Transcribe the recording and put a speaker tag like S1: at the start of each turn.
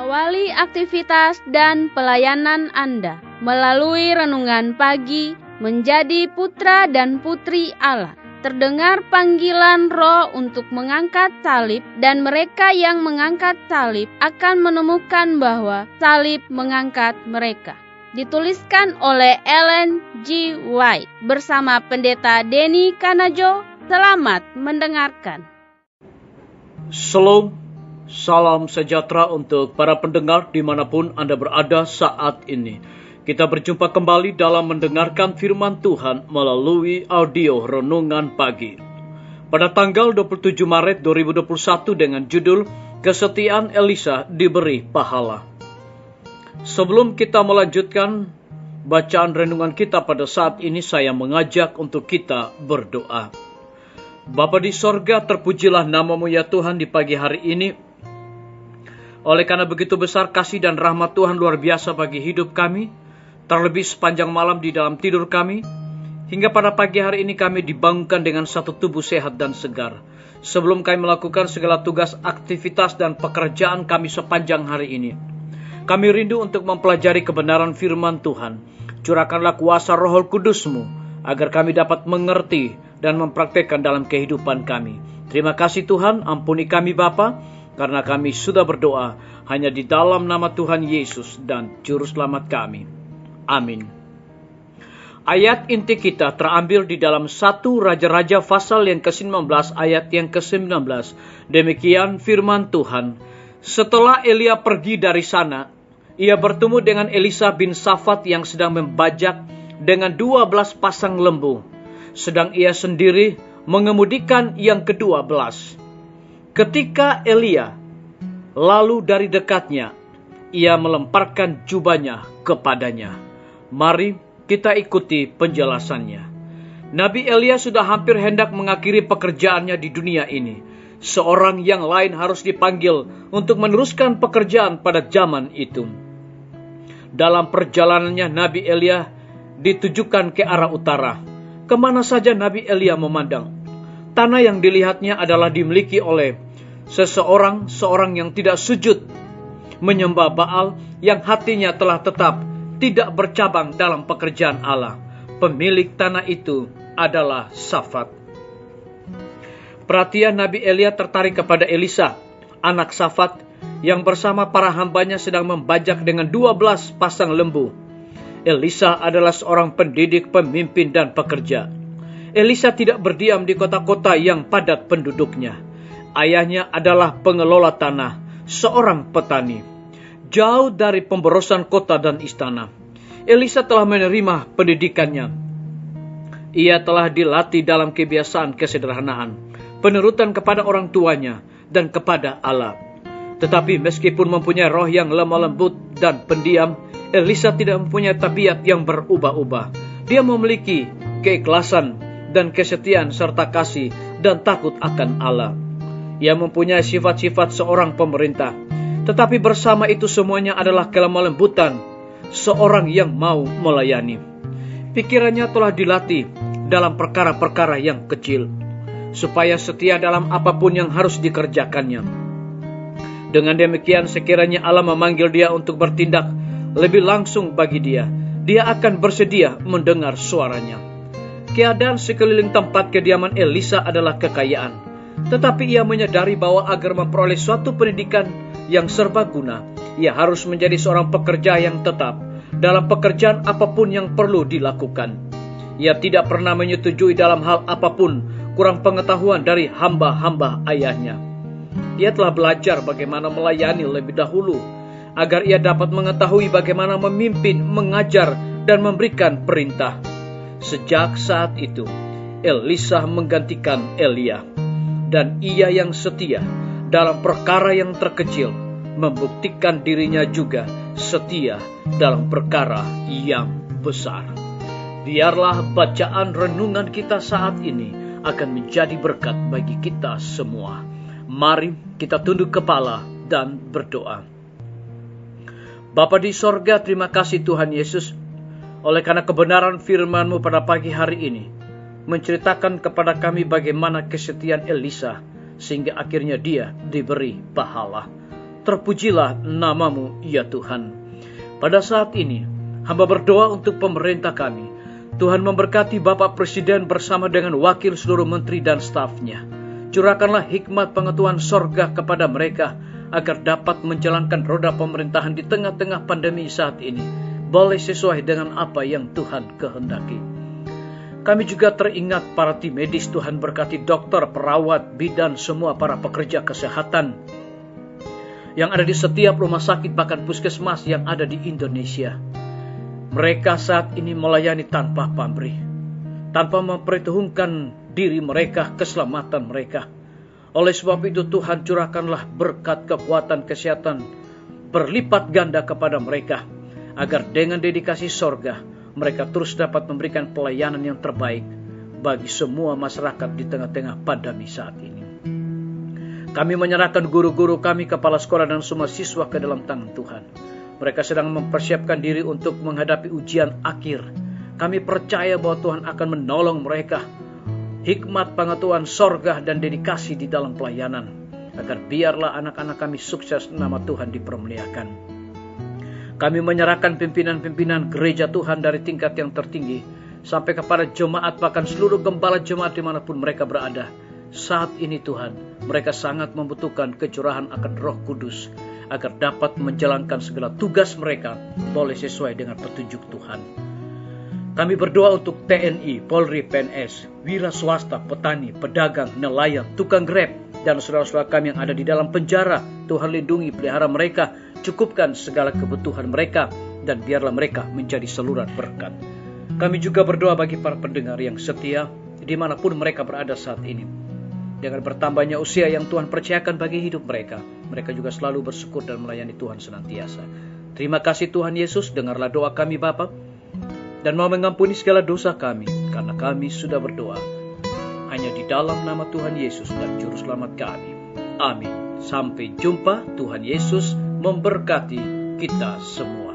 S1: Awali aktivitas dan pelayanan Anda melalui renungan pagi menjadi putra dan putri Allah. Terdengar panggilan Roh untuk mengangkat salib, dan mereka yang mengangkat salib akan menemukan bahwa salib mengangkat mereka. Dituliskan oleh Ellen G. White bersama Pendeta Denny Kanajo. Selamat mendengarkan.
S2: Shalom, salam sejahtera untuk para pendengar dimanapun Anda berada saat ini. Kita berjumpa kembali dalam mendengarkan firman Tuhan melalui audio Renungan Pagi. Pada tanggal 27 Maret 2021 dengan judul Kesetiaan Elisa Diberi Pahala. Sebelum kita melanjutkan bacaan renungan kita pada saat ini, saya mengajak untuk kita berdoa. Bapa di sorga, terpujilah nama-Mu ya Tuhan di pagi hari ini. Oleh karena begitu besar kasih dan rahmat Tuhan luar biasa bagi hidup kami, terlebih sepanjang malam di dalam tidur kami, hingga pada pagi hari ini kami dibangunkan dengan satu tubuh sehat dan segar. Sebelum kami melakukan segala tugas, aktivitas, dan pekerjaan kami sepanjang hari ini, kami rindu untuk mempelajari kebenaran firman Tuhan. Curahkanlah kuasa Roh Kudus-Mu, agar kami dapat mengerti dan mempraktekkan dalam kehidupan kami. Terima kasih Tuhan, ampuni kami Bapa, karena kami sudah berdoa hanya di dalam nama Tuhan Yesus dan Juru Selamat kami. Amin. Ayat inti kita terambil di dalam 1 Raja-Raja pasal yang ke-19 ayat yang ke-19. Demikian firman Tuhan. Setelah Elia pergi dari sana, ia bertemu dengan Elisa bin Safat yang sedang membajak dengan 12 pasang lembu, sedang ia sendiri mengemudikan yang ke-12. Ketika Elia lalu dari dekatnya, ia melemparkan jubahnya kepadanya. Mari kita ikuti penjelasannya. Nabi Elia sudah hampir hendak mengakhiri pekerjaannya di dunia ini. Seorang yang lain harus dipanggil untuk meneruskan pekerjaan pada zaman itu. Dalam perjalanannya Nabi Elia ditujukan ke arah utara. Kemana saja Nabi Elia memandang, tanah yang dilihatnya adalah dimiliki oleh seorang yang tidak sujud menyembah Baal, yang hatinya telah tetap tidak bercabang dalam pekerjaan Allah. Pemilik tanah itu adalah Safat. Perhatian Nabi Elia tertarik kepada Elisa, anak Safat, yang bersama para hambanya sedang membajak dengan 12 pasang lembu. Elisa adalah seorang pendidik, pemimpin, dan pekerja. Elisa tidak berdiam di kota-kota yang padat penduduknya. Ayahnya adalah pengelola tanah, seorang petani. Jauh dari pemborosan kota dan istana, Elisa telah menerima pendidikannya. Ia telah dilatih dalam kebiasaan kesederhanaan, penurutan kepada orang tuanya, dan kepada Allah. Tetapi meskipun mempunyai roh yang lemah lembut dan pendiam, Elisa tidak mempunyai tabiat yang berubah-ubah. Dia memiliki keikhlasan dan kesetiaan serta kasih dan takut akan Allah. Ia mempunyai sifat-sifat seorang pemerintah. Tetapi bersama itu semuanya adalah kelemah lembutan seorang yang mau melayani. Pikirannya telah dilatih dalam perkara-perkara yang kecil, supaya setia dalam apapun yang harus dikerjakannya. Dengan demikian, sekiranya Allah memanggil dia untuk bertindak lebih langsung bagi dia, dia akan bersedia mendengar suaranya. Keadaan sekeliling tempat kediaman Elisa adalah kekayaan, tetapi ia menyadari bahwa agar memperoleh suatu pendidikan yang serbaguna, ia harus menjadi seorang pekerja yang tetap dalam pekerjaan apapun yang perlu dilakukan. Ia tidak pernah menyetujui dalam hal apapun kurang pengetahuan dari hamba-hamba ayahnya. Ia telah belajar bagaimana melayani lebih dahulu, agar ia dapat mengetahui bagaimana memimpin, mengajar, dan memberikan perintah. Sejak saat itu, Elisa menggantikan Elia, dan ia yang setia dalam perkara yang terkecil, membuktikan dirinya juga setia dalam perkara yang besar. Biarlah bacaan renungan kita saat ini akan menjadi berkat bagi kita semua. Mari kita tunduk kepala dan berdoa. Bapa di sorga, terima kasih Tuhan Yesus, oleh karena kebenaran firman-Mu pada pagi hari ini, menceritakan kepada kami bagaimana kesetiaan Elisa, sehingga akhirnya dia diberi pahala. terpujilah nama-Mu, ya Tuhan. Pada saat ini, hamba berdoa untuk pemerintah kami. Tuhan memberkati Bapak Presiden bersama dengan wakil seluruh menteri dan stafnya. Curahkanlah hikmat pengetahuan sorga kepada mereka, agar dapat menjalankan roda pemerintahan di tengah-tengah pandemi saat ini, boleh sesuai dengan apa yang Tuhan kehendaki. Kami juga teringat para tim medis. Tuhan berkati dokter, perawat, bidan, semua para pekerja kesehatan yang ada di setiap rumah sakit bahkan puskesmas yang ada di Indonesia. Mereka saat ini melayani tanpa pamrih, tanpa memperhitungkan diri mereka, keselamatan mereka. Oleh sebab itu Tuhan curahkanlah berkat kekuatan kesehatan berlipat ganda kepada mereka, agar dengan dedikasi sorga mereka terus dapat memberikan pelayanan yang terbaik bagi semua masyarakat di tengah-tengah pandemi saat ini. Kami menyerahkan guru-guru kami, kepala sekolah dan semua siswa ke dalam tangan Tuhan. Mereka sedang mempersiapkan diri untuk menghadapi ujian akhir. Kami percaya bahwa Tuhan akan menolong mereka. Hikmat pengetahuan sorga dan dedikasi di dalam pelayanan, agar biarlah anak-anak kami sukses, nama Tuhan dipermuliakan. Kami menyerahkan pimpinan-pimpinan gereja Tuhan dari tingkat yang tertinggi sampai kepada jemaat, bahkan seluruh gembala jemaat dimanapun mereka berada. Saat ini Tuhan, mereka sangat membutuhkan kecurahan akan Roh Kudus, agar dapat menjalankan segala tugas mereka boleh sesuai dengan petunjuk Tuhan. Kami berdoa untuk TNI, Polri, PNS, wira swasta, petani, pedagang, nelayan, tukang grab, dan saudara-saudara kami yang ada di dalam penjara. Tuhan lindungi, pelihara mereka, cukupkan segala kebutuhan mereka, dan biarlah mereka menjadi saluran berkat. Kami juga berdoa bagi para pendengar yang setia, dimanapun mereka berada saat ini. Dengan bertambahnya usia yang Tuhan percayakan bagi hidup mereka, mereka juga selalu bersyukur dan melayani Tuhan senantiasa. Terima kasih Tuhan Yesus, dengarlah doa kami Bapa, dan mau mengampuni segala dosa kami, karena kami sudah berdoa hanya di dalam nama Tuhan Yesus dan Juru Selamat kami. Amin. Sampai jumpa. Tuhan Yesus memberkati kita semua.